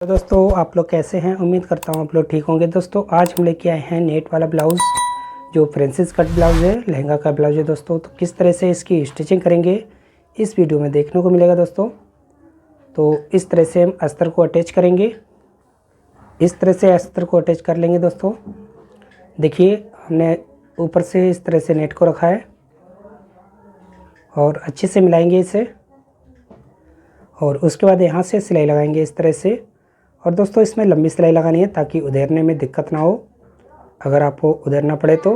तो दोस्तों आप लोग कैसे हैं। उम्मीद करता हूँ आप लोग ठीक होंगे। दोस्तों आज हम लेके आए हैं नेट वाला ब्लाउज़, जो फ्रेंसिस कट ब्लाउज़ है, लहंगा का ब्लाउज़ है दोस्तों। तो किस तरह से इसकी स्टिचिंग करेंगे इस वीडियो में देखने को मिलेगा दोस्तों। तो इस तरह से हम अस्तर को अटैच करेंगे, इस तरह से अस्तर को अटैच कर लेंगे दोस्तों। देखिए हमने ऊपर से इस तरह से नेट को रखा है और अच्छे से मिलाएंगे इसे, और उसके बाद यहाँ से सिलाई लगाएंगे इस तरह से। और दोस्तों इसमें लंबी सिलाई लगानी है ताकि उधेरने में दिक्कत ना हो, अगर आपको उधेरना पड़े तो।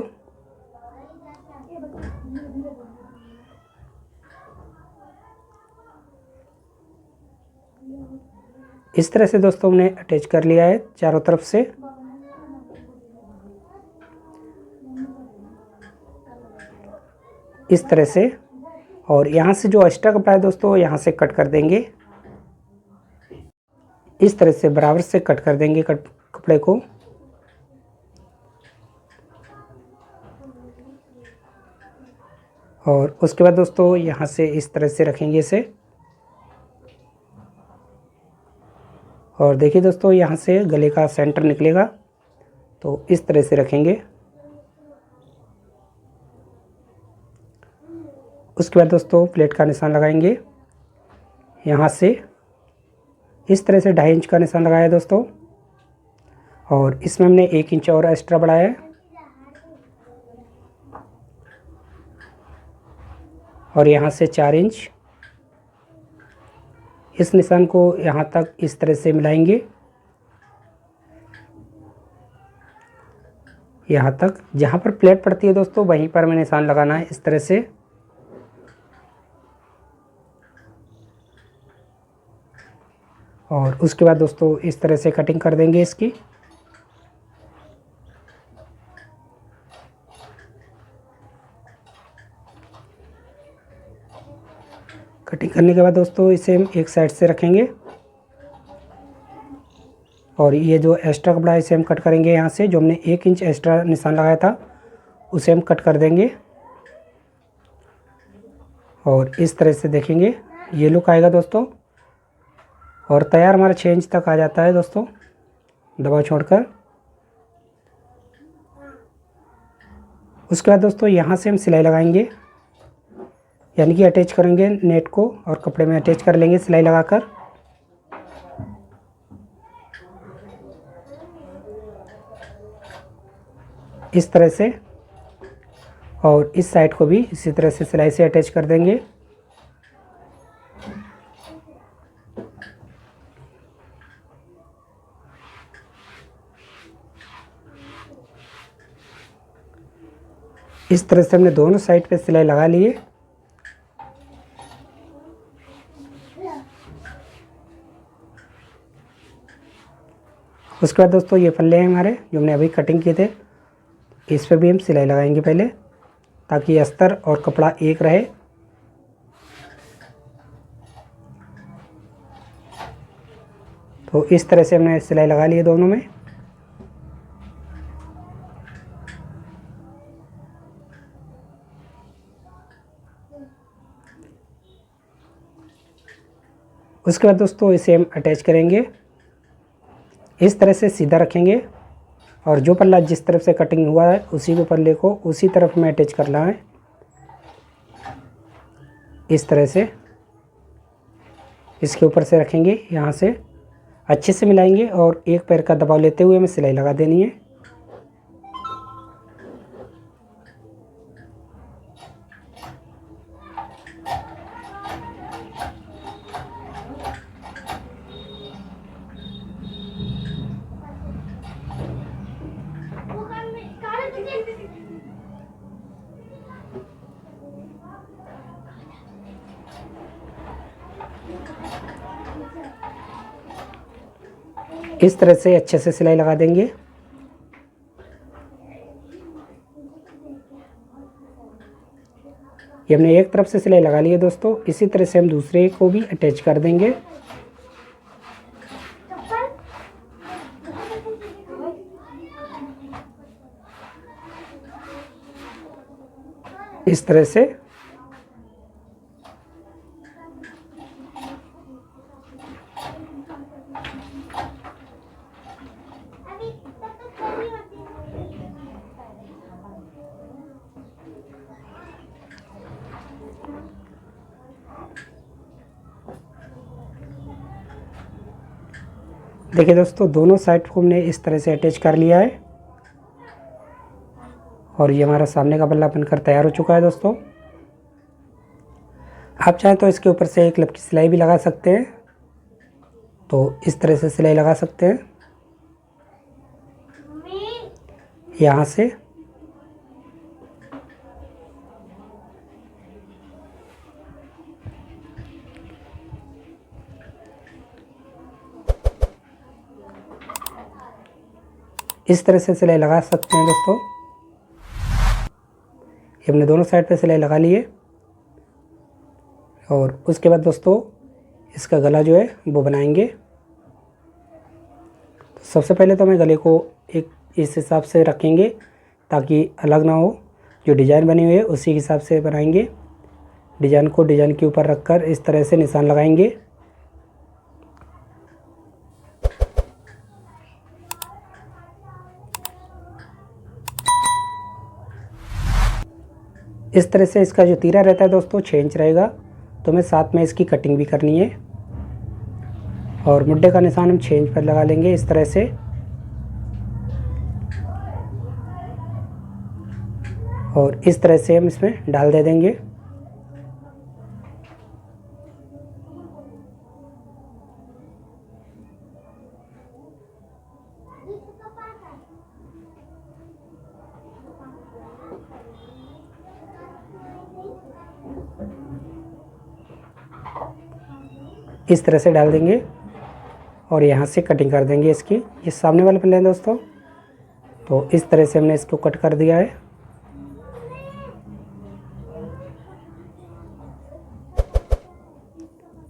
इस तरह से दोस्तों हमने अटैच कर लिया है चारों तरफ से। इस तरह से, और यहाँ से जो एक्स्ट्रा कपड़ा है दोस्तों यहाँ से कट कर देंगे। इस तरह से बराबर से कट कर देंगे कपड़े को। और उसके बाद दोस्तों यहाँ से इस तरह से रखेंगे इसे। और देखिए दोस्तों यहाँ से गले का सेंटर निकलेगा, तो इस तरह से रखेंगे। उसके बाद दोस्तों प्लेट का निशान लगाएंगे, यहाँ से इस तरह से 2.5 इंच का निशान लगाया दोस्तों। और इसमें हमने 1 इंच और एक्स्ट्रा बढ़ाया है, और यहाँ से 4 इंच। इस निशान को यहाँ तक इस तरह से मिलाएंगे, यहाँ तक जहाँ पर प्लेट पड़ती है दोस्तों वहीं पर हमें निशान लगाना है इस तरह से। और उसके बाद दोस्तों इस तरह से कटिंग कर देंगे इसकी। कटिंग करने के बाद दोस्तों इसे हम एक साइड से रखेंगे, और ये जो एक्स्ट्रा कपड़ा है इसे हम कट करेंगे। यहाँ से जो हमने 1 इंच एक्स्ट्रा निशान लगाया था उसे हम कट कर देंगे, और इस तरह से देखेंगे ये लुक आएगा दोस्तों। और तैयार हमारा 6 इंच तक आ जाता है दोस्तों दबाव छोड़कर। उसके बाद दोस्तों यहाँ से हम सिलाई लगाएंगे, यानी कि अटैच करेंगे नेट को और कपड़े में अटैच कर लेंगे सिलाई लगाकर। इस तरह से, और इस साइड को भी इसी तरह से सिलाई से अटैच कर देंगे। इस तरह से हमने दोनों साइड पे सिलाई लगा लिए। उसके बाद दोस्तों ये पल्ले हैं हमारे जो हमने अभी कटिंग किए थे, इस पर भी हम सिलाई लगाएंगे पहले, ताकि अस्तर और कपड़ा एक रहे। तो इस तरह से हमने सिलाई लगा ली है दोनों में। उसके बाद दोस्तों इसे हम अटैच करेंगे, इस तरह से सीधा रखेंगे, और जो पल्ला जिस तरफ से कटिंग हुआ है उसी को पल्ले को उसी तरफ में अटैच करना है। इस तरह से इसके ऊपर से रखेंगे, यहाँ से अच्छे से मिलाएंगे, और एक पैर का दबाव लेते हुए हमें सिलाई लगा देनी है। इस तरह से अच्छे से सिलाई लगा देंगे। ये हमने एक तरफ से सिलाई लगा ली है दोस्तों, इसी तरह से हम दूसरे को भी अटैच कर देंगे। इस तरह से देखिए दोस्तों, दोनों साइड को हमने इस तरह से अटैच कर लिया है और ये हमारा सामने का पल्ला बनकर तैयार हो चुका है दोस्तों। आप चाहें तो इसके ऊपर से एक लब की सिलाई भी लगा सकते हैं, तो इस तरह से सिलाई लगा सकते हैं यहाँ से। इस तरह से सिलाई लगा सकते हैं दोस्तों। ये हमने दोनों साइड पे सिलाई लगा ली है और उसके बाद दोस्तों इसका गला जो है वो बनाएंगे। तो सबसे पहले तो हमें गले को एक इस हिसाब से रखेंगे ताकि अलग ना हो। जो डिज़ाइन बनी हुई है उसी हिसाब से बनाएंगे। डिज़ाइन को डिज़ाइन के ऊपर रखकर इस तरह से निशान लगाएंगे। इस तरह से इसका जो तीरा रहता है दोस्तों 6 इंच रहेगा, तो हमें साथ में इसकी कटिंग भी करनी है। और मुड्ढे का निशान हम 6 इंच पर लगा लेंगे इस तरह से। और इस तरह से हम इसमें डाल दे देंगे। इस तरह से डाल देंगे और यहाँ से कटिंग कर देंगे इसकी। ये सामने वाले प्लेन दोस्तों, तो इस तरह से हमने इसको कट कर दिया है।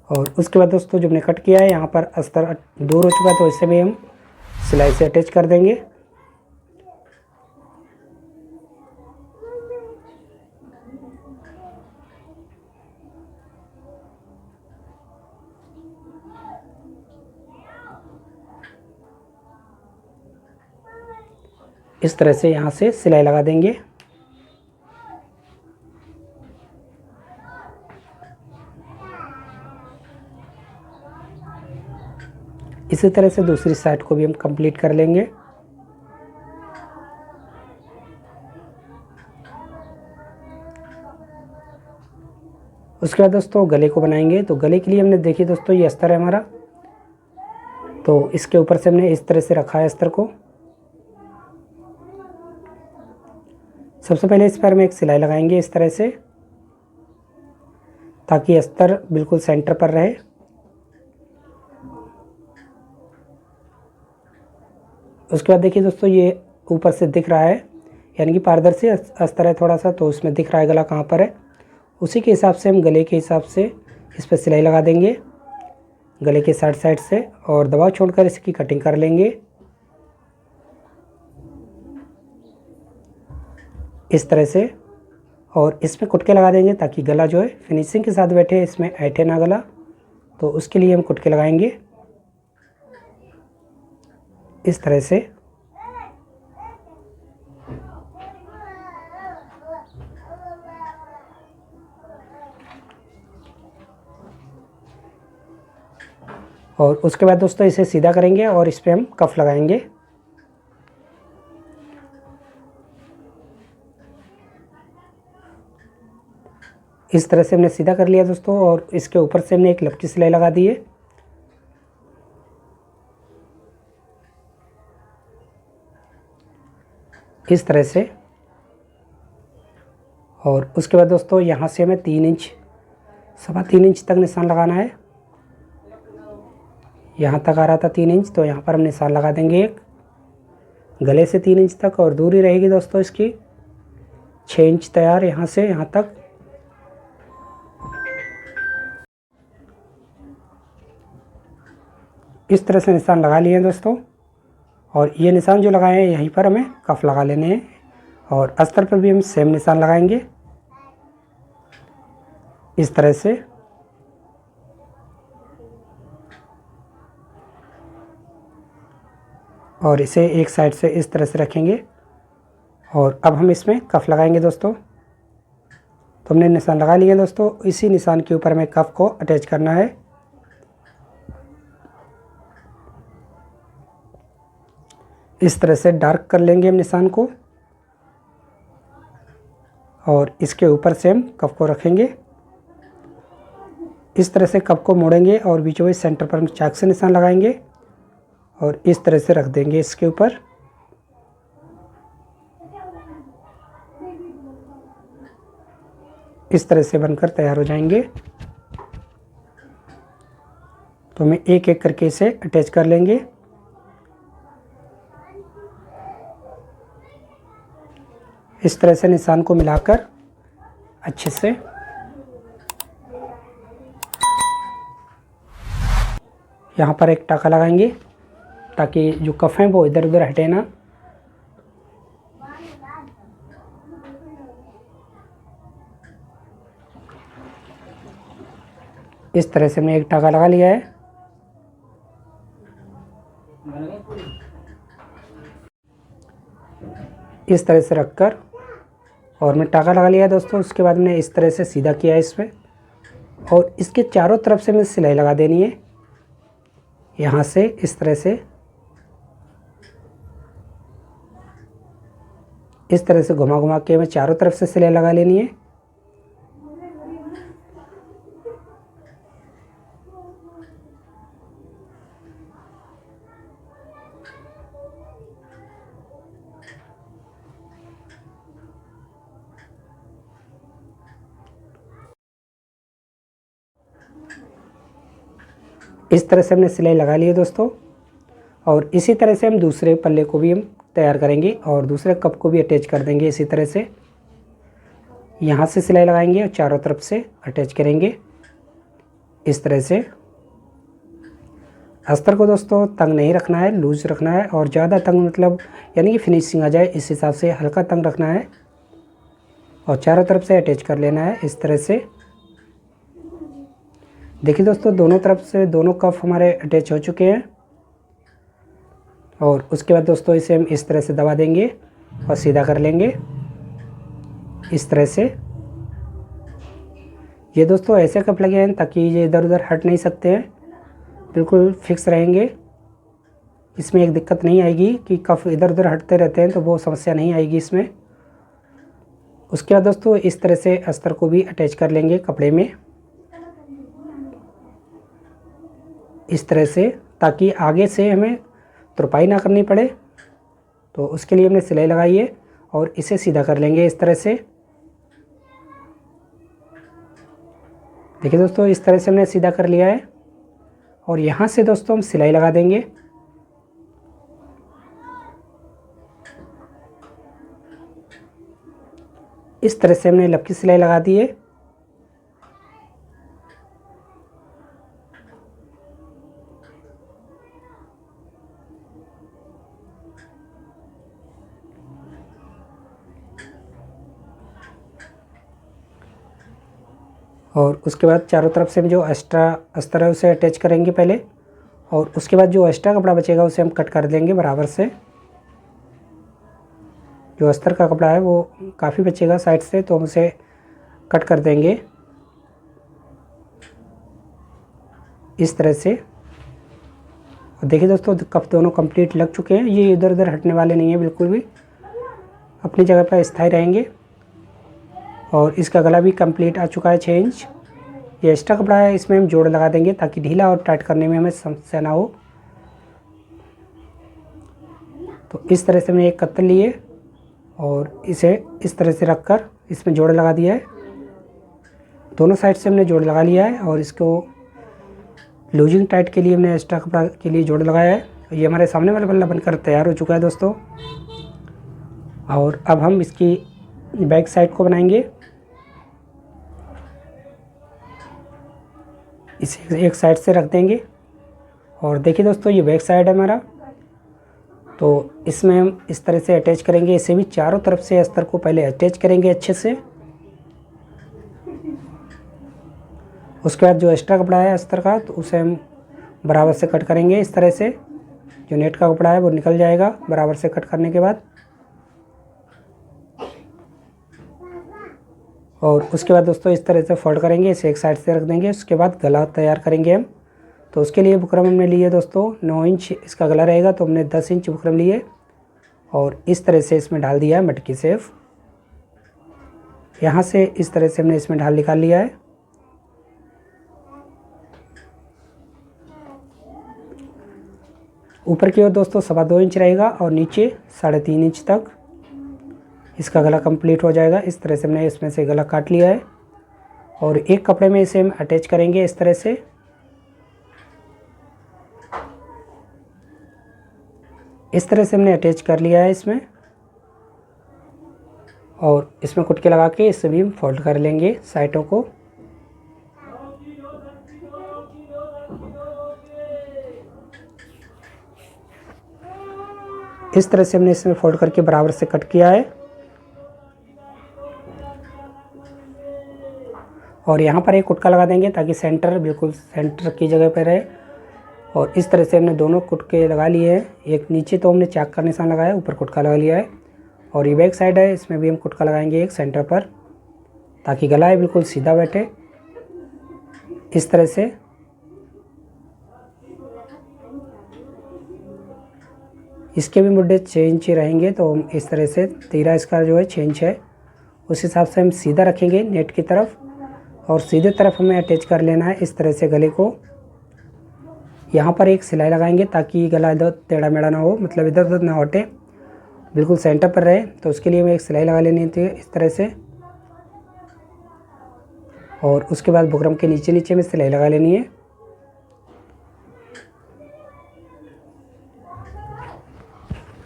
और उसके बाद दोस्तों जो हमने कट किया है यहाँ पर अस्तर दूर हो चुका है, तो इसे भी हम सिलाई से अटैच कर देंगे। इस तरह से यहाँ से सिलाई लगा देंगे। इसी तरह से दूसरी साइड को भी हम कंप्लीट कर लेंगे। उसके बाद दोस्तों गले को बनाएंगे। तो गले के लिए हमने देखिए दोस्तों ये अस्तर है हमारा, तो इसके ऊपर से हमने इस तरह से रखा है अस्तर को। सबसे पहले इस पर हम एक सिलाई लगाएंगे इस तरह से, ताकि अस्तर बिल्कुल सेंटर पर रहे। उसके बाद देखिए दोस्तों ये ऊपर से दिख रहा है, यानी कि पारदर्शी अस्तर है थोड़ा सा, तो उसमें दिख रहा है गला कहाँ पर है। उसी के हिसाब से हम गले के हिसाब से इस पर सिलाई लगा देंगे गले के साइड से, और दबाव छोड़कर इसकी कटिंग कर लेंगे इस तरह से। और इसमें कुटके लगा देंगे ताकि गला जो है फिनिशिंग के साथ बैठे, इसमें ऐठे ना गला, तो उसके लिए हम कुटके लगाएंगे इस तरह से। और उसके बाद दोस्तों इसे सीधा करेंगे और इस पे हम कफ लगाएंगे। इस तरह से हमने सीधा कर लिया दोस्तों, और इसके ऊपर से हमने एक लपकी सिलाई लगा दी है। इस तरह से। और उसके बाद दोस्तों यहाँ से हमें 3 इंच 3.25 इंच तक निशान लगाना है। यहाँ तक आ रहा था 3 इंच, तो यहाँ पर हम निशान लगा देंगे एक गले से 3 इंच तक, और दूरी रहेगी दोस्तों इसकी 6 इंच तैयार यहाँ से यहाँ तक। इस तरह से निशान लगा लिए हैं दोस्तों, और ये निशान जो लगाए हैं यहीं पर हमें कफ लगा लेने हैं, और अस्तर पर भी हम सेम निशान लगाएंगे इस तरह से। और इसे एक साइड से इस तरह से रखेंगे, और अब हम इसमें कफ लगाएंगे दोस्तों। तो हमने निशान लगा लिए दोस्तों, इसी निशान के ऊपर हमें कफ को अटैच करना है। इस तरह से डार्क कर लेंगे हम निशान को और इसके ऊपर से हम कप को रखेंगे। इस तरह से कप को मोड़ेंगे और बीचों बीच सेंटर पर हम चाक से निशान लगाएंगे और इस तरह से रख देंगे इसके ऊपर। इस तरह से बनकर तैयार हो जाएंगे। तो हमें एक एक करके इसे अटैच कर लेंगे। इस तरह से निशान को मिलाकर अच्छे से यहाँ पर एक टाका लगाएंगे ताकि जो कफ हैं वो इधर उधर हटे ना। इस तरह से हमने एक टाका लगा लिया है। इस तरह से रखकर और मैं टाका लगा लिया है दोस्तों। उसके बाद मैंने इस तरह से सीधा किया है इसमें और इसके चारों तरफ से मैं सिलाई लगा देनी है। यहाँ से इस तरह से घुमा घुमा के मैं चारों तरफ से सिलाई लगा लेनी है। इस तरह से हमने सिलाई लगा ली है दोस्तों और इसी तरह से हम दूसरे पल्ले को भी हम तैयार करेंगे और दूसरे कप को भी अटैच कर देंगे। इसी तरह से यहाँ से सिलाई लगाएंगे और चारों तरफ से अटैच करेंगे। इस तरह से अस्तर को दोस्तों तंग नहीं रखना है, लूज रखना है और ज़्यादा तंग मतलब यानी कि फिनिशिंग आ जाए इस हिसाब से हल्का तंग रखना है और चारों तरफ से अटैच कर लेना है। इस तरह से देखिए दोस्तों दोनों तरफ से दोनों कफ हमारे अटैच हो चुके हैं और उसके बाद दोस्तों इसे हम इस तरह से दबा देंगे और सीधा कर लेंगे। इस तरह से ये दोस्तों ऐसे कप लगे हैं ताकि ये इधर उधर हट नहीं सकते हैं, बिल्कुल फिक्स रहेंगे। इसमें एक दिक्कत नहीं आएगी कि कफ इधर उधर हटते रहते हैं, तो वो समस्या नहीं आएगी इसमें। उसके बाद दोस्तों इस तरह से अस्तर को भी अटैच कर लेंगे कपड़े में इस तरह से, ताकि आगे से हमें तुरपाई ना करनी पड़े। तो उसके लिए हमने सिलाई लगाई है और इसे सीधा कर लेंगे इस तरह से। देखिए दोस्तों इस तरह से हमने सीधा कर लिया है और यहाँ से दोस्तों हम सिलाई लगा देंगे। इस तरह से हमने लपकी सिलाई लगा दी है। और उसके बाद चारों तरफ से हम जो एक्स्ट्रा अस्तर है उसे अटैच करेंगे पहले और उसके बाद जो एक्स्ट्रा कपड़ा बचेगा उसे हम कट कर देंगे बराबर से। जो अस्तर का कपड़ा है वो काफ़ी बचेगा साइड से, तो हम उसे कट कर देंगे इस तरह से। और देखिए दोस्तों कप दोनों कंप्लीट लग चुके हैं, ये इधर उधर हटने वाले नहीं है, बिल्कुल भी अपनी जगह पर स्थायी रहेंगे। और इसका गला भी कंप्लीट आ चुका है 6 इंच। ये एक्स्ट्रा कपड़ा है, इसमें हम जोड़ लगा देंगे ताकि ढीला और टाइट करने में हमें समस्या ना हो। तो इस तरह से हमने एक कत्तर लिए और इसे इस तरह से रखकर इसमें जोड़ लगा दिया है। दोनों साइड से हमने जोड़ लगा लिया है और इसको लूजिंग टाइट के लिए हमने एक्स्ट्रा कपड़ा के लिए जोड़ लगाया है। ये हमारे सामने वाला पल्ला बनकर तैयार हो चुका है दोस्तों। और अब हम इसकी बैक साइड को बनाएंगे। इसे एक साइड से रख देंगे और देखिए दोस्तों ये बैक साइड है हमारा। तो इसमें हम इस तरह से अटैच करेंगे। इसे भी चारों तरफ से अस्तर को पहले अटैच करेंगे अच्छे से। उसके बाद जो एक्स्ट्रा कपड़ा है अस्तर का, तो उसे हम बराबर से कट करेंगे इस तरह से। जो नेट का कपड़ा है वो निकल जाएगा बराबर से कट करने के बाद। और उसके बाद दोस्तों इस तरह से फोल्ड करेंगे, इसे एक साइड से रख देंगे। उसके बाद गला तैयार करेंगे हम। तो उसके लिए बुकरम हमने लिए दोस्तों 9 इंच इसका गला रहेगा, तो हमने 10 इंच बुकरम लिए और इस तरह से इसमें डाल दिया है मटकी सेफ। यहाँ से इस तरह से हमने इसमें ढाल निकाल लिया है। ऊपर की ओर दोस्तों 2.25 इंच रहेगा और नीचे 3.5 इंच तक इसका गला कंप्लीट हो जाएगा। इस तरह से हमने इसमें से गला काट लिया है और एक कपड़े में इसे हम अटैच करेंगे इस तरह से। इस तरह से हमने अटैच कर लिया है इसमें और इसमें कुटके लगा के इसे भी हम फोल्ड कर लेंगे साइडों को। इस तरह से हमने इसमें फोल्ड करके बराबर से कट किया है और यहाँ पर एक कुटका लगा देंगे ताकि सेंटर बिल्कुल सेंटर की जगह पर रहे। और इस तरह से हमने दोनों कुटके लगा लिए हैं। एक नीचे तो हमने चाक का निशान लगाया, ऊपर कुटका लगा लिया है और ये बैक साइड है, इसमें भी हम कुटका लगाएंगे एक सेंटर पर ताकि गला है बिल्कुल सीधा बैठे। इस तरह से इसके भी मुड्डे 6 इंच रहेंगे, तो हम इस तरह से तीरा इसका जो है 6 इंच है, उस हिसाब से हम सीधा रखेंगे नेट की तरफ और सीधे तरफ हमें अटैच कर लेना है इस तरह से गले को। यहाँ पर एक सिलाई लगाएंगे ताकि गला इधर टेढ़ा मेढ़ा ना हो, मतलब इधर उधर ना हटे, बिल्कुल सेंटर पर रहे। तो उसके लिए हमें एक सिलाई लगा लेनी थी इस तरह से और उसके बाद बुकरम के नीचे नीचे में सिलाई लगा लेनी है।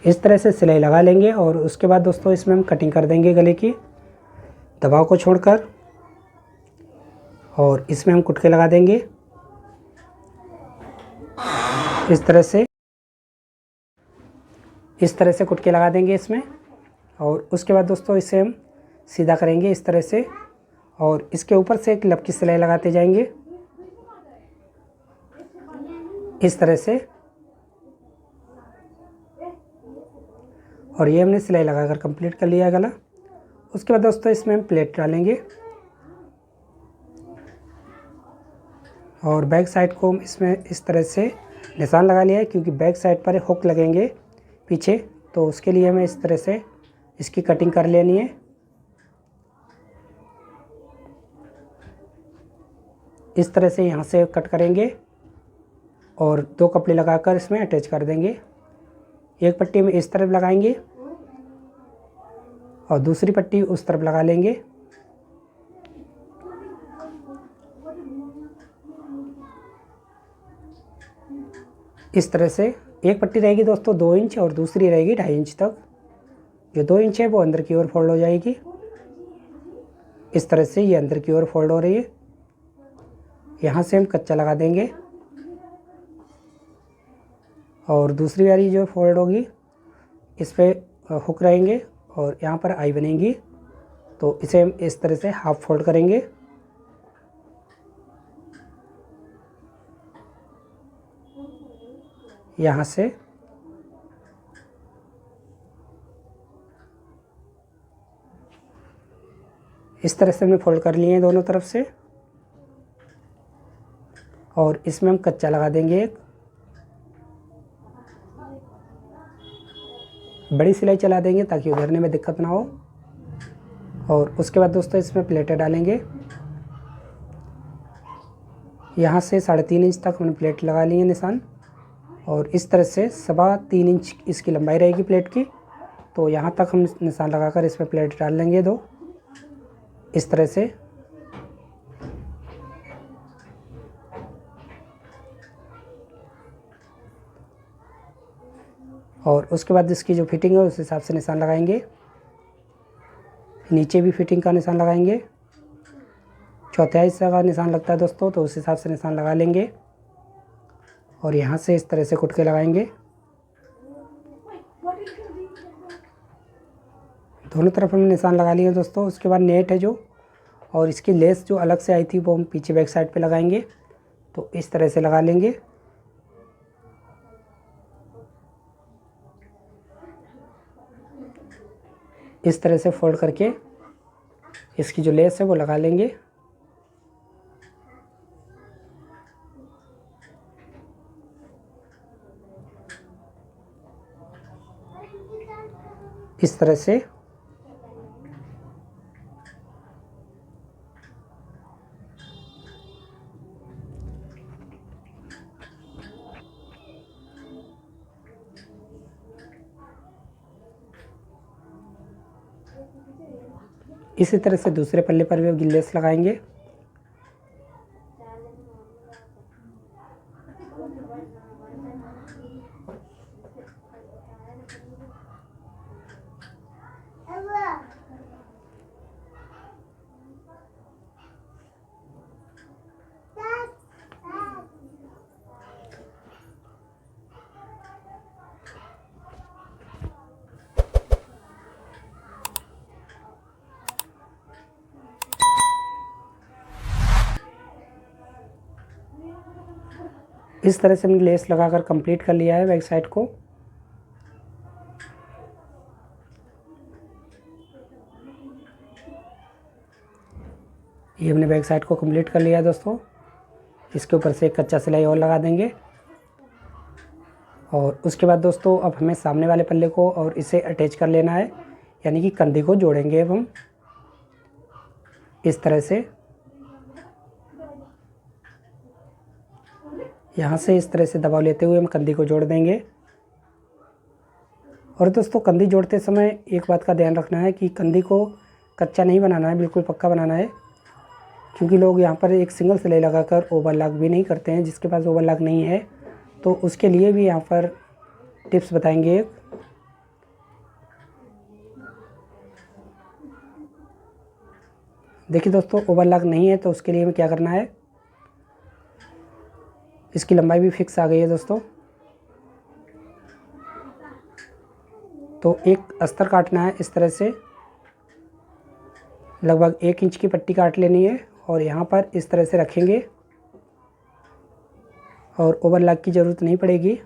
इस तरह से सिलाई लगा लेंगे और उसके बाद दोस्तों इसमें हम कटिंग कर देंगे गले की दबाव को छोड़कर और इसमें हम कुटके लगा देंगे इस तरह से कुटके लगा देंगे इसमें। और उसके बाद दोस्तों इसे हम सीधा करेंगे इस तरह से और इसके ऊपर से एक लब की सिलाई लगाते जाएंगे इस तरह से। और ये हमने सिलाई लगाकर कंप्लीट कर लिया है गला। उसके बाद दोस्तों इसमें हम प्लेट डालेंगे और बैक साइड को इसमें इस तरह से निशान लगा लिया है क्योंकि बैक साइड पर हुक लगेंगे पीछे, तो उसके लिए हमें इस तरह से इसकी कटिंग कर लेनी है। इस तरह से यहाँ से कट करेंगे और 2 कपड़े लगाकर इसमें अटैच कर देंगे। एक पट्टी में इस तरफ लगाएंगे और दूसरी पट्टी उस तरफ लगा लेंगे। इस तरह से एक पट्टी रहेगी दोस्तों 2 इंच और दूसरी रहेगी 2.5 इंच तक। जो 2 इंच है वो अंदर की ओर फोल्ड हो जाएगी। इस तरह से ये अंदर की ओर फोल्ड हो रही है। यहाँ से हम कच्चा लगा देंगे और दूसरी वाली जो फोल्ड होगी इस पर हुक रहेंगे और यहाँ पर आई बनेगी, तो इसे हम इस तरह से हाफ फोल्ड करेंगे। यहाँ से इस तरह से हमने फोल्ड कर लिए हैं दोनों तरफ से और इसमें हम कच्चा लगा देंगे एक बड़ी सिलाई चला देंगे ताकि उधरने में दिक्कत ना हो। और उसके बाद दोस्तों इसमें प्लेटें डालेंगे। यहाँ से 3.5 इंच तक हमने प्लेट लगा ली है निशान और इस तरह से 3.25 इंच इसकी लंबाई रहेगी प्लेट की, तो यहाँ तक हम निशान लगाकर इसमें प्लेट डाल लेंगे 2 इस तरह से। और उसके बाद इसकी जो फिटिंग है उस हिसाब से निशान लगाएंगे। नीचे भी फिटिंग का निशान लगाएंगे, चौथाई हिस्सा का निशान लगता है दोस्तों, तो उस हिसाब से निशान लगा लेंगे और यहाँ से इस तरह से कुटके लगाएंगे। दोनों तरफ हमने निशान लगा लिए दोस्तों। उसके बाद नेट है जो और इसकी लेस जो अलग से आई थी वो हम पीछे बैक साइड पे लगाएंगे, तो इस तरह से लगा लेंगे। इस तरह से फोल्ड करके इसकी जो लेस है वो लगा लेंगे। इस तरह से। इसी तरह से दूसरे पल्ले पर भी गिल्लेस लगाएंगे। इस तरह से हमने लेस लगाकर कंप्लीट कर लिया है बैक साइड को। ये हमने बैक साइड को कंप्लीट कर लिया है दोस्तों। इसके ऊपर से एक कच्चा सिलाई और लगा देंगे और उसके बाद दोस्तों अब हमें सामने वाले पल्ले को और इसे अटैच कर लेना है, यानी कि कंधे को जोड़ेंगे अब हम इस तरह से। यहाँ से इस तरह से दबाव लेते हुए हम कंधे को जोड़ देंगे। और दोस्तों कंधी जोड़ते समय एक बात का ध्यान रखना है कि कंधी को कच्चा नहीं बनाना है, बिल्कुल पक्का बनाना है, क्योंकि लोग यहाँ पर एक सिंगल सिलाई लगाकर ओवरलॉक भी नहीं करते हैं। जिसके पास ओवरलॉक नहीं है तो उसके लिए भी यहाँ पर टिप्स बताएंगे। देखिए दोस्तों, ओवरलॉक नहीं है तो उसके लिए हमें क्या करना है, इसकी लंबाई भी फिक्स आ गई है दोस्तों। तो एक अस्तर काटना है इस तरह से, लगभग 1 इंच की पट्टी काट लेनी है और यहाँ पर इस तरह से रखेंगे और ओवरलॉक की ज़रूरत नहीं पड़ेगी।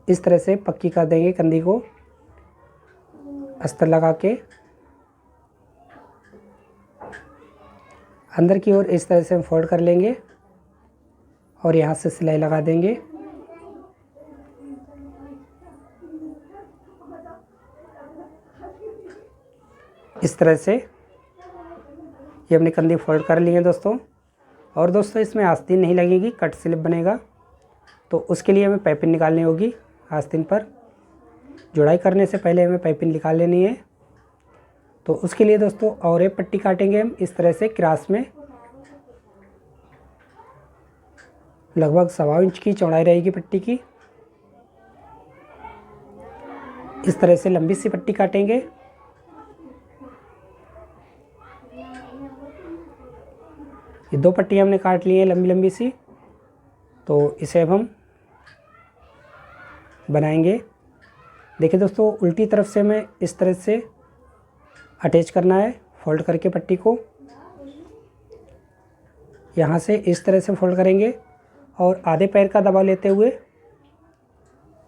इस तरह से पक्की कर देंगे कंधी को अस्तर लगा के। अंदर की ओर इस तरह से हम फोल्ड कर लेंगे और यहाँ से सिलाई लगा देंगे। इस तरह से ये हमने कंधी फोल्ड कर ली है दोस्तों। और दोस्तों इसमें आस्तीन नहीं लगेगी, कट स्लिप बनेगा, तो उसके लिए हमें पाइपिंग निकालनी होगी। आस्तीन पर जुड़ाई करने से पहले हमें पाइपिंग निकाल लेनी है। तो उसके लिए दोस्तों और एक पट्टी काटेंगे हम इस तरह से क्रॉस में, लगभग 1.25 इंच की चौड़ाई रहेगी पट्टी की। इस तरह से लंबी सी पट्टी काटेंगे। ये 2 पट्टियाँ हमने काट ली हैं लंबी लंबी सी, तो इसे अब हम बनाएंगे। देखिए दोस्तों, उल्टी तरफ से हमें इस तरह से अटैच करना है, फोल्ड करके पट्टी को यहाँ से इस तरह से फोल्ड करेंगे और आधे पैर का दबाव लेते हुए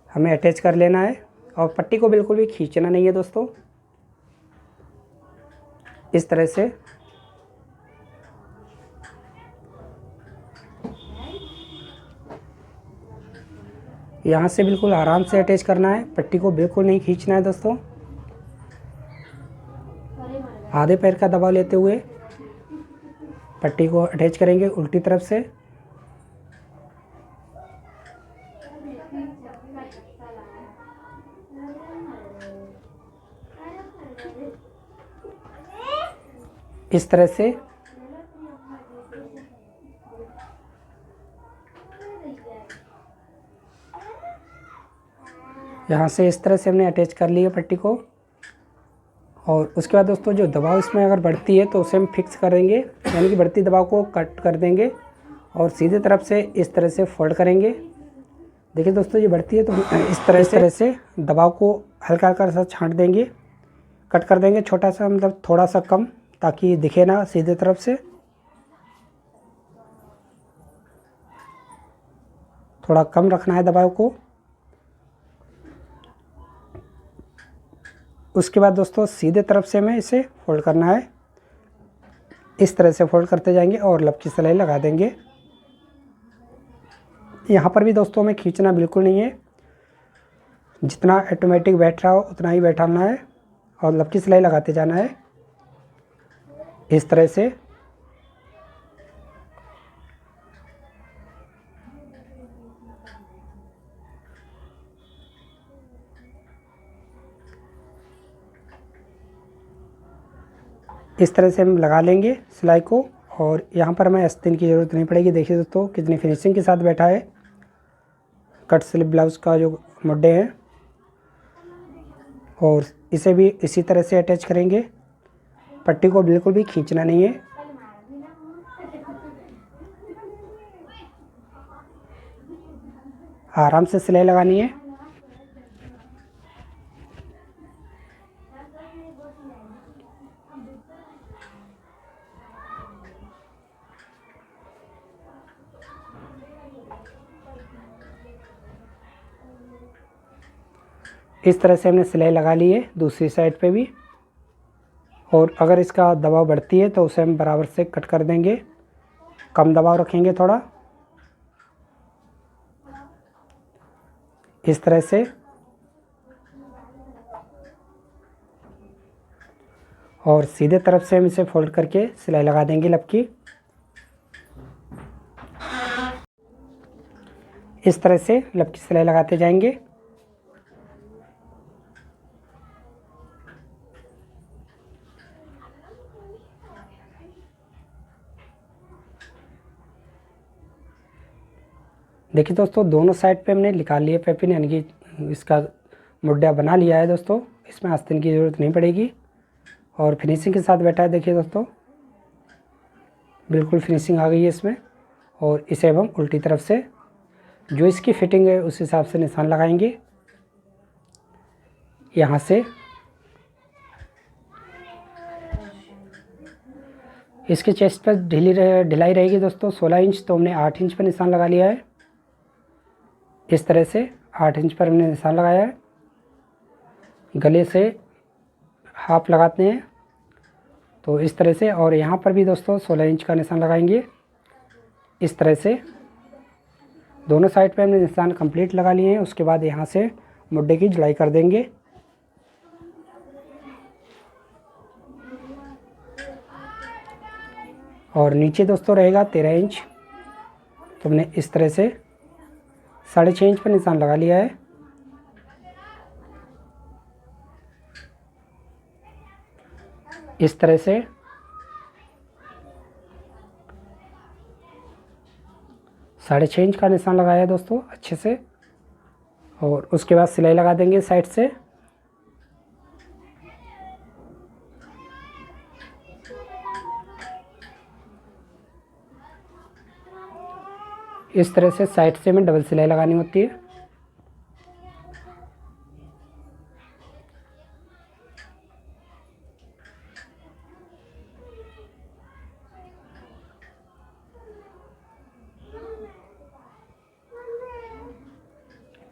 हमें अटैच कर लेना है। और पट्टी को बिल्कुल भी खींचना नहीं है दोस्तों। इस तरह से यहाँ से बिल्कुल आराम से अटैच करना है, पट्टी को बिल्कुल नहीं खींचना है दोस्तों। आधे पैर का दबाव लेते हुए पट्टी को अटैच करेंगे उल्टी तरफ से। इस तरह से यहाँ से इस तरह से हमने अटैच कर ली है पट्टी को। और उसके बाद दोस्तों जो दबाव इसमें अगर बढ़ती है तो उसे हम फिक्स करेंगे, यानी कि बढ़ती दबाव को कट कर देंगे और सीधे तरफ से इस तरह से फोल्ड करेंगे। देखिए दोस्तों, ये बढ़ती है तो इस तरह से दबाव को हल्का हल्का सा छांट देंगे, कट कर देंगे छोटा सा, मतलब थोड़ा सा कम, ताकि दिखे ना सीधे तरफ से। थोड़ा कम रखना है दबाव को। उसके बाद दोस्तों सीधे तरफ से हमें इसे फोल्ड करना है। इस तरह से फोल्ड करते जाएंगे और लपकी सिलाई लगा देंगे। यहाँ पर भी दोस्तों हमें खींचना बिल्कुल नहीं है, जितना ऑटोमेटिक बैठ रहा हो उतना ही बैठाना है और लपकी सिलाई लगाते जाना है इस तरह से। इस तरह से हम लगा लेंगे सिलाई को और यहाँ पर हमें आस्तीन की ज़रूरत नहीं पड़ेगी। देखिए दोस्तों कितनी फिनिशिंग के साथ बैठा है कट स्लिप ब्लाउज़ का जो मुड्डे हैं। और इसे भी इसी तरह से अटैच करेंगे, पट्टी को बिल्कुल भी खींचना नहीं है। आराम से सिलाई लगानी है। इस तरह से हमने सिलाई लगा ली है दूसरी साइड पे भी। और अगर इसका दबाव बढ़ती है तो उसे हम बराबर से कट कर देंगे, कम दबाव रखेंगे थोड़ा इस तरह से। और सीधे तरफ से हम इसे फोल्ड करके सिलाई लगा देंगे लपकी। इस तरह से लपकी सिलाई लगाते जाएंगे। देखिए दोस्तों दोनों साइड पे हमने निकाल लिया पेपिन, यानी कि इसका मुड्डा बना लिया है दोस्तों। इसमें आस्तीन की ज़रूरत नहीं पड़ेगी और फिनिशिंग के साथ बैठा है। देखिए दोस्तों बिल्कुल फिनिशिंग आ गई है इसमें। और इसे अब हम उल्टी तरफ से जो इसकी फिटिंग है उस हिसाब से निशान लगाएंगे। यहाँ से इसके चेस्ट पर ढिलाई रहेगी दोस्तों 16 इंच, तो हमने 8 इंच पर निशान लगा लिया है। इस तरह से 8 इंच पर हमने निशान लगाया है। गले से हाफ लगाते हैं तो इस तरह से। और यहाँ पर भी दोस्तों 16 इंच का निशान लगाएंगे इस तरह से। दोनों साइड पे हमने निशान कंप्लीट लगा लिए हैं। उसके बाद यहाँ से मुड्डे की जुड़ाई कर देंगे। और नीचे दोस्तों रहेगा 13 इंच, तो हमने इस तरह से 6.5 इंच पर निशान लगा लिया है। इस तरह से 6.5 इंच का निशान लगाया है दोस्तों अच्छे से। और उसके बाद सिलाई लगा देंगे साइड से। इस तरह से साइड से हमें डबल सिलाई लगानी होती है।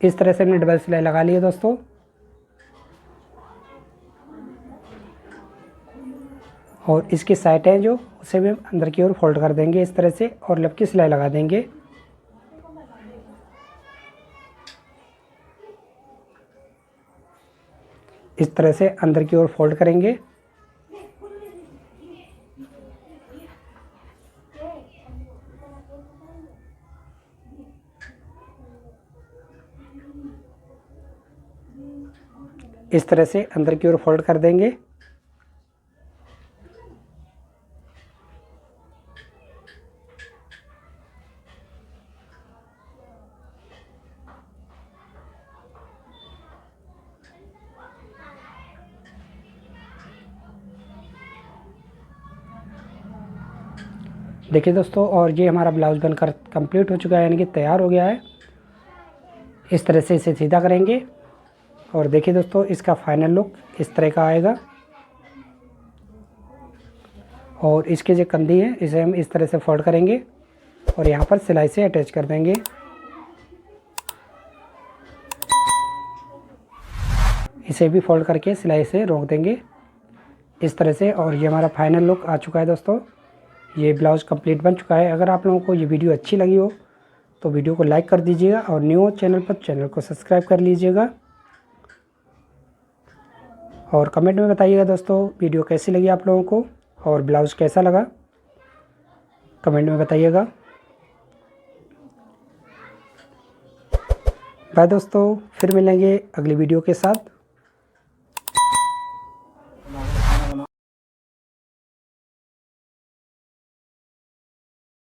इस तरह से हमने डबल सिलाई लगा ली है दोस्तों। और इसकी साइडें जो उसे भी अंदर की ओर फोल्ड कर देंगे इस तरह से और लपकी सिलाई लगा देंगे। इस तरह से अंदर की ओर फोल्ड करेंगे। इस तरह से अंदर की ओर फोल्ड कर देंगे। देखिए दोस्तों और ये हमारा ब्लाउज़ बनकर कंप्लीट हो चुका है, यानी कि तैयार हो गया है। इस तरह से इसे सीधा करेंगे और देखिए दोस्तों इसका फाइनल लुक इस तरह का आएगा। और इसके जो कंधी है इसे हम इस तरह से फोल्ड करेंगे और यहाँ पर सिलाई से अटैच कर देंगे। इसे भी फोल्ड करके सिलाई से रोक देंगे इस तरह से। और ये हमारा फाइनल लुक आ चुका है दोस्तों। ये ब्लाउज़ कंप्लीट बन चुका है। अगर आप लोगों को ये वीडियो अच्छी लगी हो तो वीडियो को लाइक कर दीजिएगा और न्यू चैनल पर चैनल को सब्सक्राइब कर लीजिएगा। और कमेंट में बताइएगा दोस्तों वीडियो कैसी लगी आप लोगों को और ब्लाउज़ कैसा लगा, कमेंट में बताइएगा। बाय दोस्तों, फिर मिलेंगे अगली वीडियो के साथ।